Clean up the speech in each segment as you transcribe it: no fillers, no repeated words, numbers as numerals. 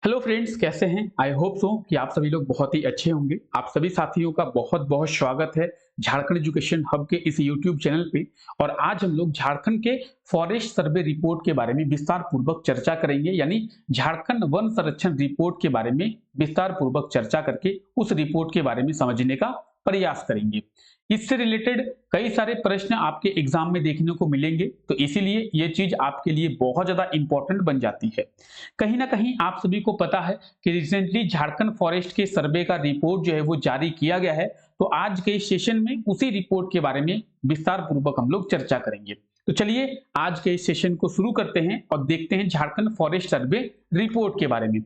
Hello friends, कैसे हैं? I hope so कि आप सभी लोग बहुत ही अच्छे होंगे। आप सभी साथियों का बहुत बहुत स्वागत है झारखंड एजुकेशन हब के इस यूट्यूब चैनल पे। और आज हम लोग झारखंड के फॉरेस्ट सर्वे रिपोर्ट के बारे में विस्तार पूर्वक चर्चा करेंगे, यानी झारखंड वन संरक्षण रिपोर्ट के बारे में विस्तार पूर्वक चर्चा करके उस रिपोर्ट के बारे में समझने का प्रयास करेंगे। इससे रिलेटेड कई सारे प्रश्न आपके एग्जाम में देखने को मिलेंगे, तो इसीलिए ये चीज आपके लिए बहुत ज्यादा इंपॉर्टेंट बन जाती है। कहीं ना कहीं आप सभी को पता है कि रिसेंटली झारखंड फॉरेस्ट के सर्वे का रिपोर्ट जो है वो जारी किया गया है। तो आज के इस सेशन में उसी रिपोर्ट के बारे में विस्तार पूर्वक हम लोग चर्चा करेंगे। तो चलिए आज के इस सेशन को शुरू करते हैं और देखते हैं झारखंड फॉरेस्ट सर्वे रिपोर्ट के बारे में।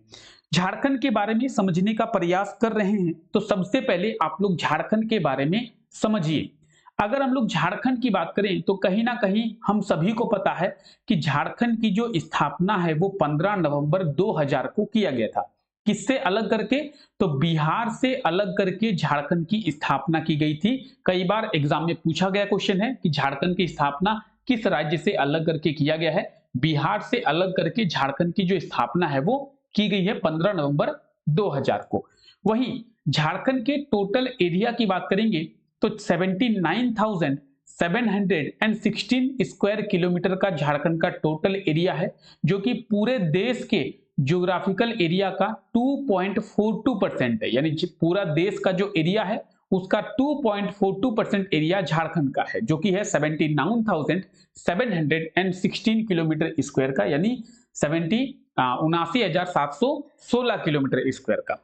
झारखंड के बारे में समझने का प्रयास कर रहे हैं तो सबसे पहले आप लोग झारखंड के बारे में समझिए। अगर हम लोग झारखंड की बात करें तो कहीं ना कहीं हम सभी को पता है कि झारखंड की जो स्थापना है वो 15 नवंबर 2000 को किया गया था। किससे अलग करके? तो बिहार से अलग करके झारखंड की स्थापना की गई थी। कई बार एग्जाम में पूछा गया क्वेश्चन है कि झारखंड की स्थापना किस राज्य से अलग करके किया गया है। बिहार से अलग करके झारखंड की जो स्थापना है वो की गई है 15 नवंबर 2000 को। वहीं झारखंड के टोटल एरिया की बात करेंगे तो 79,716 स्क्वायर किलोमीटर का झारखंड का टोटल एरिया है, जो कि पूरे देश के ज्योग्राफिकल एरिया का 2.42% है। यानी पूरा देश का जो एरिया है उसका 2.42% एरिया झारखंड का है, जो कि है 79,716 किलोमीटर स्क्वायर का, यानी 79,716 किलोमीटर स्क्वायर का।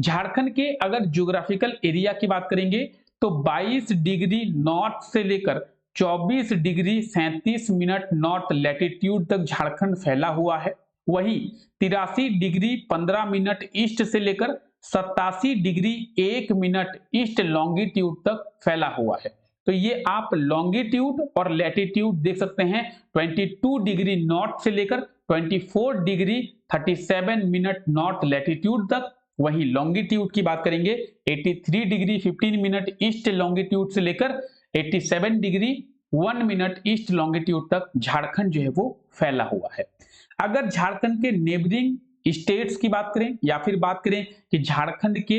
झारखंड के अगर ज्योग्राफिकल एरिया की बात करेंगे तो 22 डिग्री नॉर्थ से लेकर 24 डिग्री 37 मिनट नॉर्थ लैटिट्यूड तक झारखंड फैला हुआ है। वहीं 83 डिग्री 15 मिनट ईस्ट से लेकर 87 डिग्री 1 मिनट ईस्ट लॉन्गिट्यूड तक फैला हुआ है। तो ये आप लॉन्गिट्यूड और लैटिट्यूड देख सकते हैं। 22 डिग्री नॉर्थ से लेकर 24 डिग्री 37 मिनट नॉर्थ लैटिट्यूड तक। वहीं लॉन्गिट्यूड की बात करेंगे 83 डिग्री 15 मिनट ईस्ट लॉन्गिट्यूड से लेकर 87 डिग्री 1 मिनट ईस्ट लॉन्गिट्यूड तक झारखंड जो है वो फैला हुआ है। अगर झारखंड के नेबरिंग स्टेट्स की बात करें या फिर बात करें कि झारखंड के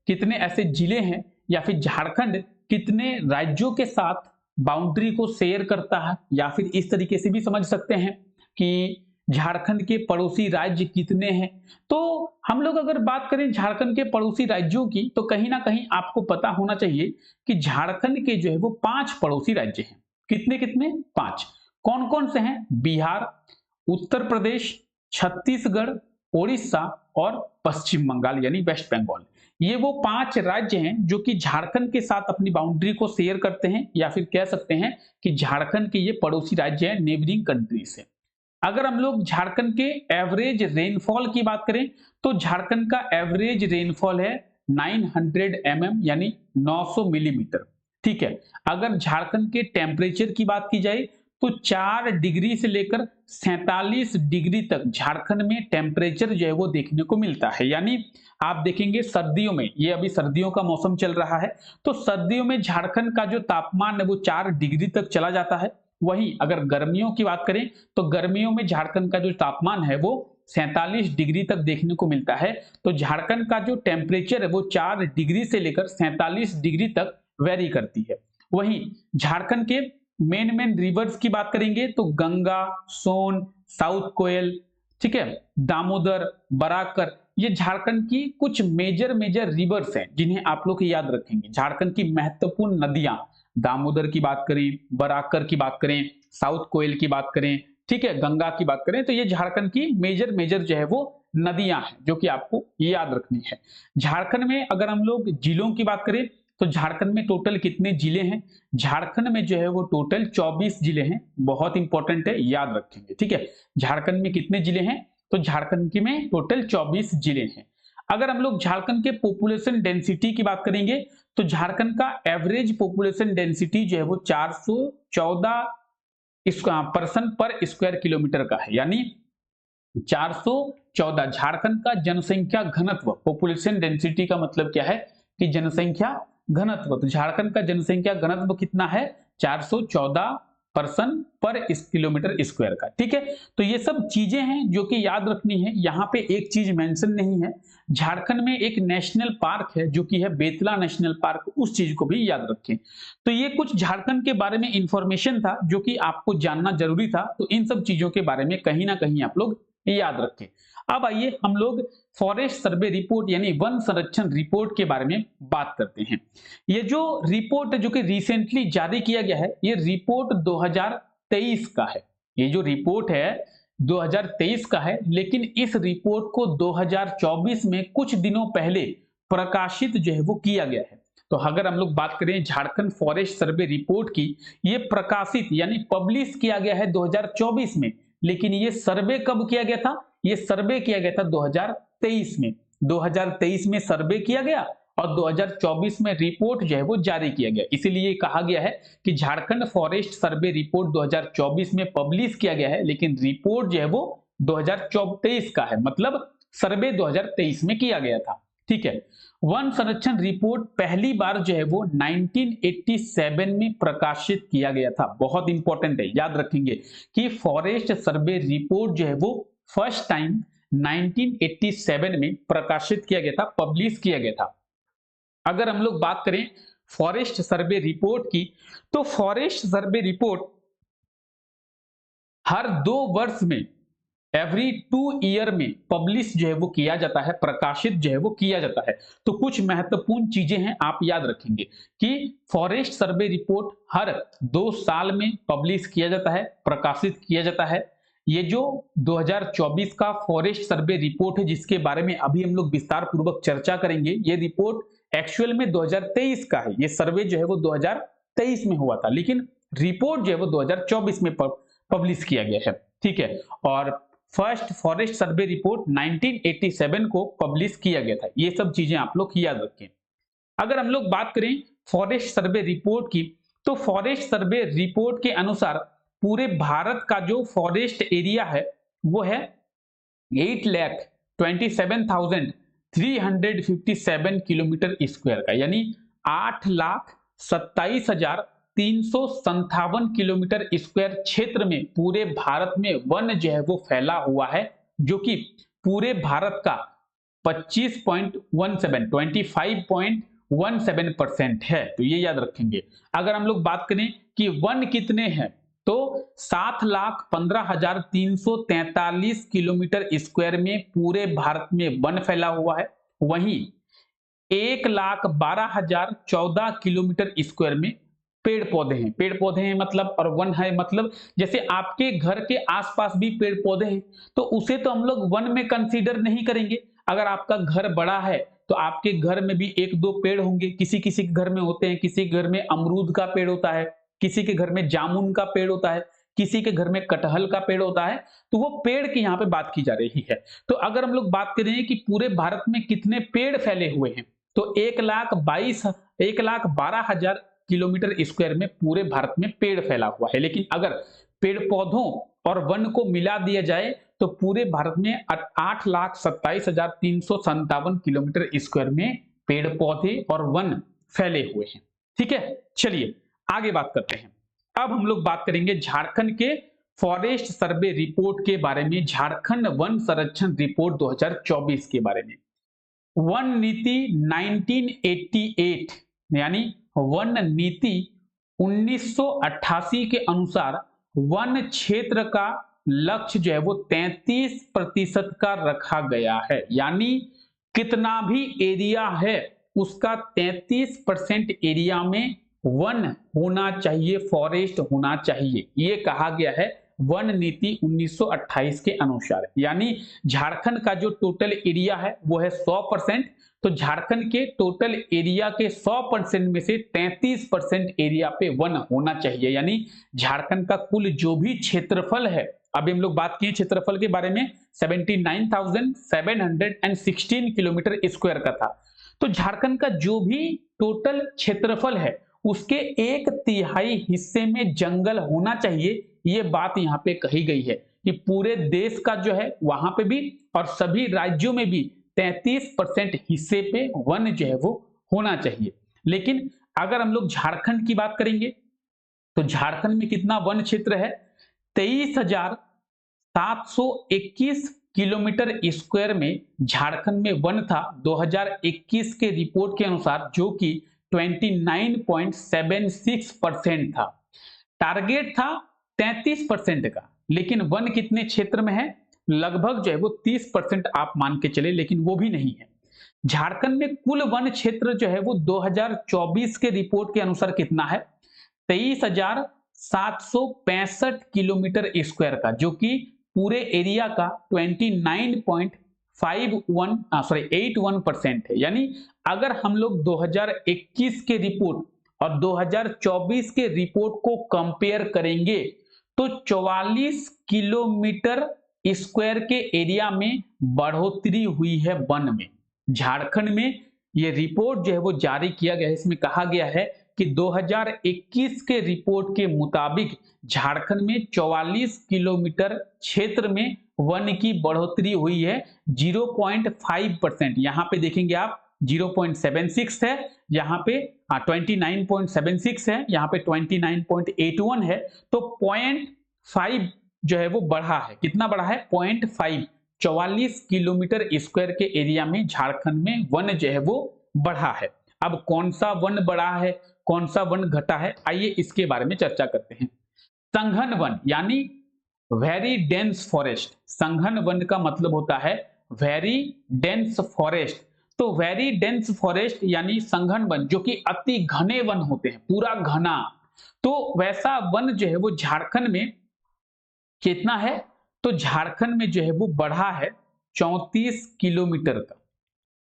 कितने ऐसे जिले हैं या फिर झारखंड कितने राज्यों के साथ बाउंड्री को शेयर करता है, या फिर इस तरीके से भी समझ सकते हैं कि झारखंड के पड़ोसी राज्य कितने हैं। तो हम लोग अगर बात करें झारखंड के पड़ोसी राज्यों की तो कहीं ना कहीं आपको पता होना चाहिए कि झारखंड के जो है वो 5 पड़ोसी राज्य हैं। कितने कितने? 5। कौन कौन से हैं? बिहार, उत्तर प्रदेश, छत्तीसगढ़, ओडिशा और पश्चिम बंगाल यानी वेस्ट बंगाल। ये वो 5 राज्य हैं जो कि झारखंड के साथ अपनी बाउंड्री को शेयर करते हैं, या फिर कह सकते हैं कि झारखंड के ये पड़ोसी राज्य हैं नेबरिंग कंट्री से। अगर हम लोग झारखंड के एवरेज रेनफॉल की बात करें तो झारखंड का एवरेज रेनफॉल है 900 mm यानी 900 मिलीमीटर। ठीक है। अगर झारखंड के टेम्परेचर की बात की जाए तो 4 डिग्री से लेकर 47 डिग्री तक झारखंड में टेम्परेचर जो है वो देखने को मिलता है। यानी आप देखेंगे सर्दियों में, ये अभी सर्दियों का मौसम चल रहा है, तो सर्दियों में झारखंड का जो तापमान है वो 4 डिग्री तक चला जाता है। वहीं अगर गर्मियों की बात करें तो गर्मियों में झारखंड का जो तापमान है वो 47 डिग्री तक देखने को मिलता है। तो झारखंड का जो टेम्परेचर है वो 4 डिग्री से लेकर 47 डिग्री तक वेरी करती है। वहीं झारखंड के मेन रिवर्स की बात करेंगे तो गंगा, सोन, साउथ कोयल, ठीक है, दामोदर, बराकर, ये झारखंड की कुछ मेजर रिवर्स हैं जिन्हें आप लोग याद रखेंगे। झारखंड की महत्वपूर्ण नदियां, दामोदर की बात करें, बराकर की बात करें, साउथ कोयल की बात करें, ठीक है, गंगा की बात करें, तो ये झारखंड की मेजर जो है वो नदियां हैं जो कि आपको याद रखनी है। झारखंड में अगर हम लोग जिलों की बात करें तो झारखंड में टोटल कितने जिले हैं? झारखंड में जो है वो टोटल 24 जिले हैं। बहुत इंपॉर्टेंट है, याद रखेंगे। ठीक है, झारखंड में कितने जिले हैं? तो झारखंड की में टोटल 24 जिले हैं। अगर हम लोग झारखंड के पॉपुलेशन डेंसिटी की बात करेंगे तो झारखंड का एवरेज पॉपुलेशन डेंसिटी जो है वो 414 पर्सन पर स्क्वायर किलोमीटर का है, यानी 414। झारखंड का जनसंख्या घनत्व, पॉपुलेशन डेंसिटी का मतलब क्या है कि जनसंख्या घनत्व। तो झारखंड का जनसंख्या घनत्व कितना है? 414 पर्सन पर इस किलोमीटर स्क्वायर का। ठीक है, तो ये सब चीजें हैं जो कि याद रखनी है। यहाँ पे एक चीज मेंशन नहीं है, झारखंड में एक नेशनल पार्क है जो कि है बेतला नेशनल पार्क, उस चीज को भी याद रखें। तो ये कुछ झारखंड के बारे में इंफॉर्मेशन था जो कि आपको जानना जरूरी था, तो इन सब चीजों के बारे में कहीं ना कहीं आप लोग याद रखें। अब आइए हम लोग फॉरेस्ट सर्वे रिपोर्ट यानी वन संरक्षण रिपोर्ट के बारे में बात करते हैं। ये जो रिपोर्ट जो कि रिसेंटली जारी किया गया है, ये रिपोर्ट 2023 का है। ये जो रिपोर्ट है 2023 का है, लेकिन इस रिपोर्ट को 2024 में कुछ दिनों पहले प्रकाशित जो है वो किया गया है। तो अगर हम लोग बात करें झारखंड फॉरेस्ट सर्वे रिपोर्ट की, ये प्रकाशित यानी पब्लिश किया गया है 2024 में, लेकिन ये सर्वे कब किया गया था? ये सर्वे किया गया था 2023 में। 2023 में सर्वे किया गया और 2024 में रिपोर्ट जो है वो जारी किया गया। इसीलिए कहा गया है कि झारखंड फॉरेस्ट सर्वे रिपोर्ट 2024 में पब्लिश किया गया है, लेकिन रिपोर्ट जो है वो 2023 का है, मतलब सर्वे 2023 में किया गया था। ठीक है, वन संरक्षण रिपोर्ट पहली बार जो है वो 1987 में प्रकाशित किया गया था। बहुत इंपॉर्टेंट है, याद रखेंगे कि फॉरेस्ट सर्वे रिपोर्ट जो है वो फर्स्ट टाइम 1987 में प्रकाशित किया गया था, पब्लिश किया गया था। अगर हम लोग बात करें फॉरेस्ट सर्वे रिपोर्ट की, तो फॉरेस्ट सर्वे रिपोर्ट हर 2 वर्ष में, एवरी 2 ईयर में पब्लिश जो है वो किया जाता है, प्रकाशित जो है वो किया जाता है। तो कुछ महत्वपूर्ण चीजें हैं, आप याद रखेंगे कि फॉरेस्ट सर्वे रिपोर्ट हर 2 साल में पब्लिश किया जाता है, प्रकाशित किया जाता है। ये जो 2024 का फॉरेस्ट सर्वे रिपोर्ट है जिसके बारे में अभी हम लोग विस्तार पूर्वक चर्चा करेंगे, ये रिपोर्ट एक्चुअल में 2023 का है। ये सर्वे जो है वो 2023 में हुआ था, लेकिन रिपोर्ट जो है वो 2024 में पब्लिश किया गया है। ठीक है, और फर्स्ट फॉरेस्ट सर्वे रिपोर्ट 1987 को पब्लिश किया गया था। ये सब चीजें आप लोग याद रखें। अगर हम लोग बात करें फॉरेस्ट सर्वे रिपोर्ट की, तो फॉरेस्ट सर्वे रिपोर्ट के अनुसार पूरे भारत का जो फॉरेस्ट एरिया है वो है 8,27,357 किलोमीटर स्क्वायर का, यानी 8,27,357 किलोमीटर स्क्वायर क्षेत्र में पूरे भारत में वन जो है वो फैला हुआ है, जो कि पूरे भारत का 25.17 है। तो ये याद रखेंगे। अगर हम लोग बात करें कि वन कितने हैं, तो 7,15,343 किलोमीटर स्क्वायर में पूरे भारत में वन फैला हुआ है। वहीं 1,12,014 किलोमीटर स्क्वायर में पेड़ पौधे हैं। पेड़ पौधे हैं मतलब, और वन है मतलब, जैसे आपके घर के आसपास भी पेड़ पौधे हैं तो उसे तो हम लोग वन में कंसीडर नहीं करेंगे। अगर आपका घर बड़ा है तो आपके घर में भी 1-2 पेड़ होंगे, किसी किसी के घर में होते हैं, किसी के घर में अमरूद का पेड़ होता है, किसी के घर में जामुन का पेड़ होता है, किसी के घर में कटहल का पेड़ होता है। तो वो पेड़ की यहाँ पे बात की जा रही है। तो अगर हम लोग बात करें कि पूरे भारत में कितने पेड़ फैले हुए हैं, तो 1,12,000 किलोमीटर स्क्वायर में पूरे भारत में पेड़ फैला हुआ है। लेकिन अगर पेड़ पौधों और वन को मिला दिया जाए तो पूरे भारत में 8,27,357 किलोमीटर स्क्वायर में पेड़ पौधे और वन फैले हुए हैं। ठीक है, चलिए आगे बात करते हैं। अब हम लोग बात करेंगे झारखंड के फॉरेस्ट सर्वे रिपोर्ट के बारे में, झारखंड वन संरक्षण रिपोर्ट 2024 के बारे में। वन नीति 1988 यानी वन नीति 1988 के अनुसार वन क्षेत्र का लक्ष्य जो है वो 33% का रखा गया है, यानी कितना भी एरिया है उसका 33% एरिया में वन होना चाहिए, फॉरेस्ट होना चाहिए। ये कहा गया है वन नीति 1928 के अनुसार। यानी झारखंड का जो टोटल एरिया है वो है 100%, तो झारखंड के टोटल एरिया के 100% में से 33% एरिया पे वन होना चाहिए। यानी झारखंड का कुल जो भी क्षेत्रफल है, अभी हम लोग बात किए क्षेत्रफल के बारे में, 79,716 किलोमीटर स्क्वायर का था। तो झारखंड का जो भी टोटल क्षेत्रफल है उसके 1/3 हिस्से में जंगल होना चाहिए। ये बात यहाँ पे कही गई है कि पूरे देश का जो है वहां पे भी और सभी राज्यों में भी 33% हिस्से पे वन जो है वो होना चाहिए। लेकिन अगर हम लोग झारखंड की बात करेंगे तो झारखंड में कितना वन क्षेत्र है? 23,721 किलोमीटर स्क्वायर में झारखंड में वन था 2021 के रिपोर्ट के अनुसार, जो कि 29.76% था। टारगेट था 33% का, लेकिन वन कितने क्षेत्र में है? लगभग जो है वो 30% आप मान के चले, लेकिन वो भी नहीं है। झारखंड में कुल वन क्षेत्र जो है वो 2024 के रिपोर्ट के अनुसार कितना है? 23,765 किलोमीटर स्क्वायर का, जो कि पूरे एरिया का 81% है। यानी अगर हम लोग 2021 के रिपोर्ट और 2024 के रिपोर्ट को कंपेयर करेंगे तो 44 किलोमीटर स्क्वायर के एरिया में बढ़ोतरी हुई है वन में। झारखंड में ये रिपोर्ट जो है वो जारी किया गया है। इसमें कहा गया है कि 2021 के रिपोर्ट के मुताबिक झारखंड में 44 किलोमीटर क्षेत्र में वन की बढ़ोतरी हुई है 0.5%। यहाँ पे देखेंगे आप 0.76 है, यहाँ पे 29.76 है, यहाँ पे 29.81 है, तो 0.5 जो है वो बढ़ा है। कितना बढ़ा है? 0.5। 44 किलोमीटर स्क्वायर के एरिया में झारखंड में वन जो है वो बढ़ा है। अब कौन सा वन बढ़ा है, कौन सा वन घटा है, आइए इसके बारे में चर्चा करते हैं। संघन वन यानी वेरी डेंस फॉरेस्ट। संघन वन का मतलब होता है वेरी डेंस फॉरेस्ट। तो वेरी डेंस फॉरेस्ट यानी संघन वन, जो कि अति घने वन होते हैं, पूरा घना। तो वैसा वन जो है वो झारखंड में कितना है? तो झारखंड में जो है वो बढ़ा है 34 किलोमीटर का।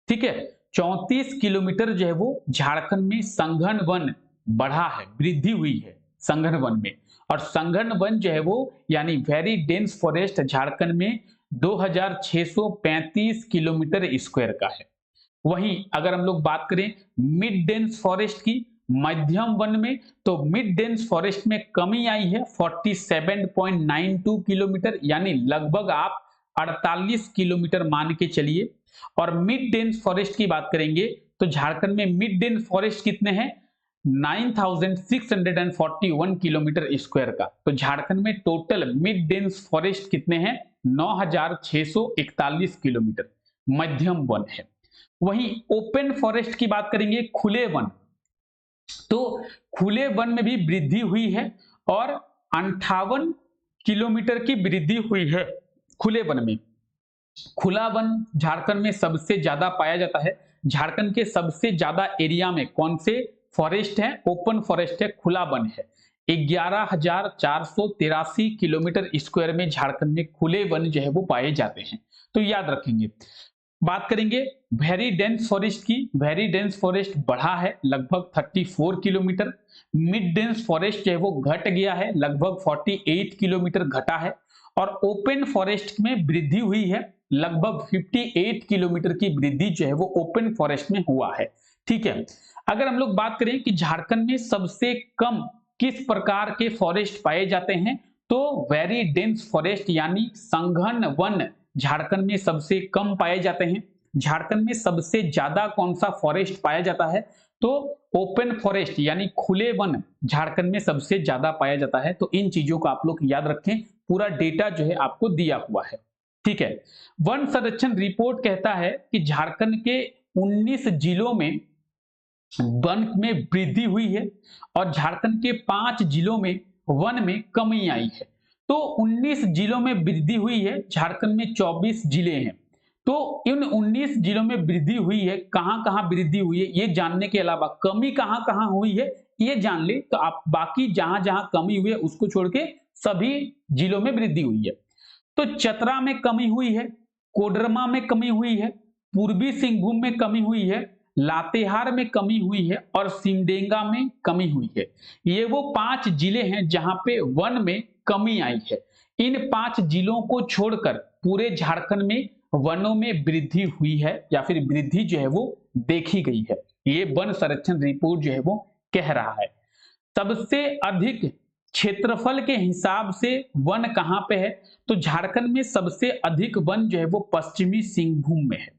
ठीक है, 34 किलोमीटर जो है वो झारखंड में संघन वन बढ़ा है, वृद्धि हुई है संघन वन में। और संघन वन जो है वो यानी वेरी डेंस फॉरेस्ट झारखंड में 2635 किलोमीटर स्क्वायर का है। वहीं अगर हम लोग बात करें मिड डेंस फॉरेस्ट की, मध्यम वन में, तो मिड डेंस फॉरेस्ट में कमी आई है 47.92 किलोमीटर, यानी लगभग आप 48 किलोमीटर मान के चलिए। और मिड डेंस फॉरेस्ट की बात करेंगे तो झारखंड में मिड डेंस फॉरेस्ट कितने हैं? 9641 किलोमीटर स्क्वायर का। तो झारखंड में टोटल मिड डेंस फॉरेस्ट कितने हैं? 9641 किलोमीटर मध्यम वन है। वहीं ओपन फॉरेस्ट की बात करेंगे, खुले वन, तो खुले वन में भी वृद्धि हुई है और 58 किलोमीटर की वृद्धि हुई है खुले वन में। खुला वन झारखंड में सबसे ज्यादा पाया जाता है। झारखंड के सबसे ज्यादा एरिया में कौन से फॉरेस्ट है? ओपन फॉरेस्ट है, खुला वन है। 11,483 किलोमीटर स्क्वायर में झारखंड में खुले वन जो है वो पाए जाते हैं, तो याद रखेंगे। बात करेंगे वेरी डेंस फॉरेस्ट की। वेरी डेंस फॉरेस्ट बढ़ा है लगभग 34 किलोमीटर। मिड डेंस फॉरेस्ट जो है वो घट गया है, लगभग 48 किलोमीटर घटा है। और ओपन फॉरेस्ट में वृद्धि हुई है, लगभग 58 किलोमीटर की वृद्धि जो है वो ओपन फॉरेस्ट में हुआ है। ठीक है, अगर हम लोग बात करें कि झारखंड में सबसे कम किस प्रकार के फॉरेस्ट पाए जाते हैं, तो वेरी डेंस फॉरेस्ट यानी संघन वन झारखंड में सबसे कम पाए जाते हैं। झारखंड में सबसे ज्यादा कौन सा फॉरेस्ट पाया जाता है? तो ओपन फॉरेस्ट यानी खुले वन झारखंड में सबसे ज्यादा पाया जाता है। तो इन चीजों को आप लोग याद रखें, पूरा डेटा जो है आपको दिया हुआ है। ठीक है, वन संरक्षण रिपोर्ट कहता है कि झारखंड के 19 जिलों में वन में वृद्धि हुई है और झारखंड के 5 जिलों में वन में कमी आई है। तो 19 जिलों में वृद्धि हुई है, झारखंड में 24 जिले हैं। तो इन 19 जिलों में वृद्धि हुई है, कहां कहां वृद्धि हुई है ये जानने के अलावा कमी कहां कहां हुई है ये जान ले, तो आप बाकी जहां जहां कमी हुई है उसको छोड़ के सभी जिलों में वृद्धि हुई है। तो चतरा में कमी हुई है, कोडरमा में कमी हुई है, पूर्वी सिंहभूम में कमी हुई है, लातेहार में कमी हुई है और सिमडेगा में कमी हुई है। ये वो 5 जिले हैं जहां पे वन में कमी आई है। इन 5 जिलों को छोड़कर पूरे झारखंड में वनों में वृद्धि हुई है या फिर वृद्धि जो है वो देखी गई है। ये वन संरक्षण रिपोर्ट जो है वो कह रहा है। सबसे अधिक क्षेत्रफल के हिसाब से वन कहां पे है? तो झारखंड में सबसे अधिक वन जो है वो पश्चिमी सिंहभूम में है।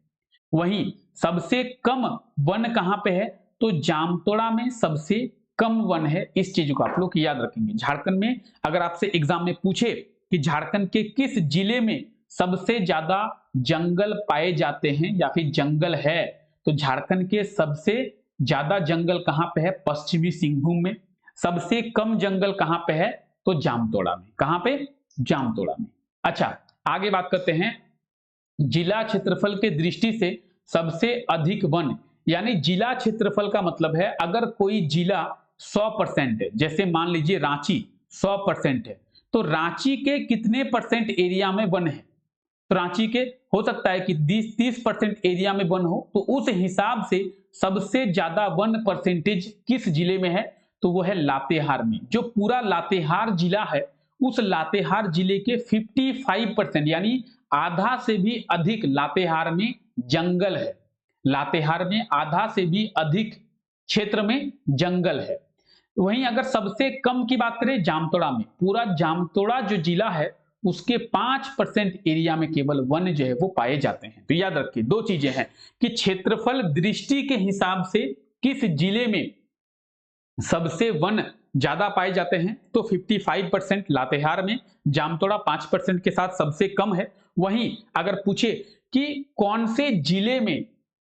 वहीं सबसे कम वन कहां पे है? तो जामतोड़ा में सबसे कम वन है, इस चीज को आप लोग याद रखेंगे। झारखंड में अगर आपसे एग्जाम में पूछे कि झारखंड के किस जिले में सबसे ज्यादा जंगल पाए जाते हैं या फिर जंगल है, तो झारखंड के सबसे ज्यादा जंगल कहां पे है? पश्चिमी सिंहभूम में। सबसे कम जंगल कहां पे है? तो जामतोड़ा में। कहां पे? जामतोड़ा में। अच्छा, आगे बात करते हैं। जिला क्षेत्रफल के दृष्टि से सबसे अधिक वन, यानी जिला क्षेत्रफल का मतलब है अगर कोई जिला 100% है, जैसे मान लीजिए रांची 100% है, तो रांची के कितने परसेंट एरिया में वन है? तो रांची के हो सकता है कि 30% एरिया में वन हो, तो उस हिसाब से सबसे ज्यादा वन परसेंटेज किस जिले में है? तो वो है लातेहार में। जो पूरा लातेहार जिला है, उस लातेहार जिले के 55% यानी आधा से भी अधिक लातेहार में जंगल है। लातेहार में आधा से भी अधिक क्षेत्र में जंगल है। वहीं अगर सबसे कम की बात करें जामतोड़ा में, पूरा जामतोड़ा जो जिला है उसके 5% एरिया में केवल वन जो है वो पाए जाते हैं। तो याद रखिए दो चीजें हैं कि क्षेत्रफल दृष्टि के हिसाब से किस जिले में सबसे वन ज्यादा पाए जाते हैं, तो 55% लातेहार में, जामतोड़ा 5% के साथ सबसे कम है। वहीं अगर पूछे कि कौन से जिले में,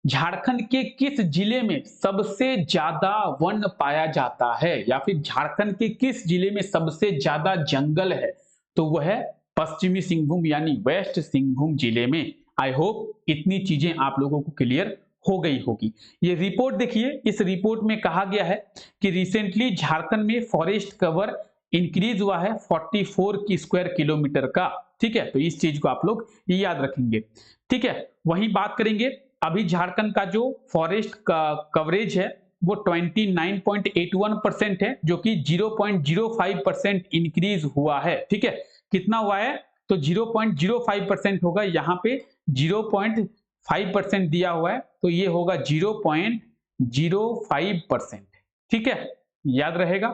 झारखंड के किस जिले में सबसे ज्यादा वन पाया जाता है या फिर झारखंड के किस जिले में सबसे ज्यादा जंगल है, तो वह है पश्चिमी सिंहभूम यानी वेस्ट सिंहभूम जिले में। आई होप इतनी चीजें आप लोगों को क्लियर हो गई होगी। ये रिपोर्ट देखिए, इस रिपोर्ट में कहा गया है कि रिसेंटली झारखंड में फॉरेस्ट कवर इंक्रीज हुआ है 44 की स्क्वायर किलोमीटर का। ठीक है, तो इस चीज को आप लोग याद रखेंगे। ठीक है, वहीं बात करेंगे अभी झारखंड का जो फॉरेस्ट का कवरेज है वो 29.81% है, जो कि 0.05% इंक्रीज हुआ है। ठीक है, कितना हुआ है? तो 0.05% होगा, यहाँ पे 0.5% दिया हुआ है, तो ये होगा 0.05%। ठीक है, याद रहेगा।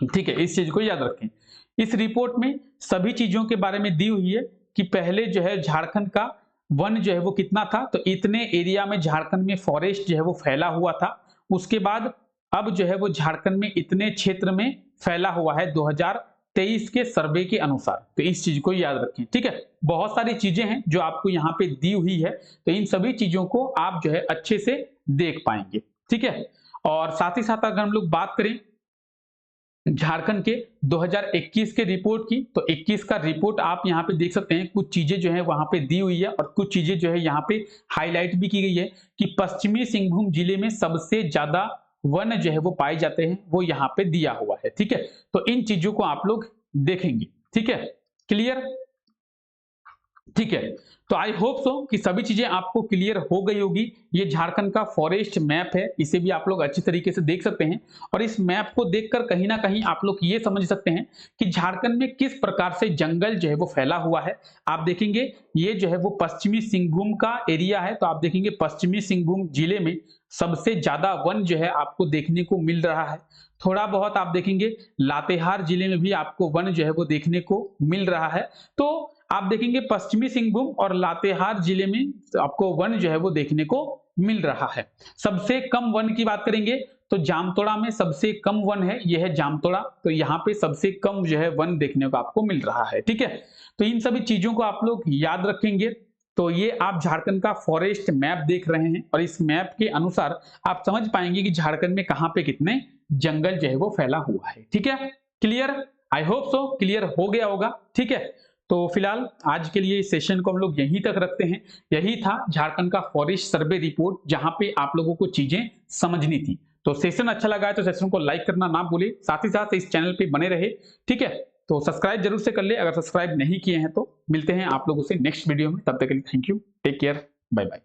ठीक है, इस चीज को याद रखें। इस रिपोर्ट में सभी चीजों के बारे में दी हुई है कि पहले जो है झारखंड का वन जो है वो कितना था, तो इतने एरिया में झारखंड में फॉरेस्ट जो है वो फैला हुआ था। उसके बाद अब जो है वो झारखंड में इतने क्षेत्र में फैला हुआ है 2023 के सर्वे के अनुसार। तो इस चीज को याद रखें। ठीक है, बहुत सारी चीजें हैं जो आपको यहाँ पे दी हुई है, तो इन सभी चीजों को आप जो है अच्छे से देख पाएंगे। ठीक है, और साथ ही साथ अगर हम लोग बात करें झारखंड के 2021 के रिपोर्ट की, तो 21 का रिपोर्ट आप यहाँ पे देख सकते हैं। कुछ चीजें जो है वहां पे दी हुई है और कुछ चीजें जो है यहाँ पे हाईलाइट भी की गई है कि पश्चिमी सिंहभूम जिले में सबसे ज्यादा वन जो है वो पाए जाते हैं, वो यहाँ पे दिया हुआ है। ठीक है, तो इन चीजों को आप लोग देखेंगे। ठीक है, क्लियर? ठीक है, तो आई होप सो कि सभी चीजें आपको क्लियर हो गई होगी। ये झारखंड का फॉरेस्ट मैप है, इसे भी आप लोग अच्छी तरीके से देख सकते हैं और इस मैप को देखकर कहीं ना कहीं आप लोग ये समझ सकते हैं कि झारखंड में किस प्रकार से जंगल जो है वो फैला हुआ है। आप देखेंगे ये जो है वो पश्चिमी सिंहभूम का एरिया है, तो आप देखेंगे पश्चिमी सिंहभूम जिले में सबसे ज्यादा वन जो है आपको देखने को मिल रहा है। थोड़ा बहुत आप देखेंगे लातेहार जिले में भी आपको वन जो है वो देखने को मिल रहा है। तो आप देखेंगे पश्चिमी सिंहभूम और लातेहार जिले में आपको वन जो है वो देखने को मिल रहा है। सबसे कम वन की बात करेंगे तो जामतोड़ा में सबसे कम वन है, यह है जामतोड़ा, तो यहाँ पे सबसे कम जो है वन देखने को आपको मिल रहा है। ठीक है, तो इन सभी चीजों को आप लोग याद रखेंगे। तो ये आप झारखंड का फॉरेस्ट मैप देख रहे हैं और इस मैप के अनुसार आप समझ पाएंगे कि झारखंड में कहां पे कितने जंगल जो है वो फैला हुआ है। ठीक है, clear? I hope so clear हो गया होगा। ठीक है, तो फिलहाल आज के लिए इस सेशन को हम लोग यहीं तक रखते हैं। यही था झारखंड का फॉरेस्ट सर्वे रिपोर्ट, जहां पे आप लोगों को चीजें समझनी थी। तो सेशन अच्छा लगा है तो सेशन को लाइक करना ना भूले, साथ ही साथ इस चैनल पे बने रहे। ठीक है, तो सब्सक्राइब जरूर से कर ले अगर सब्सक्राइब नहीं किए हैं तो। मिलते हैं आप लोगों से नेक्स्ट वीडियो में, तब तक के लिए thank you, take care, bye bye.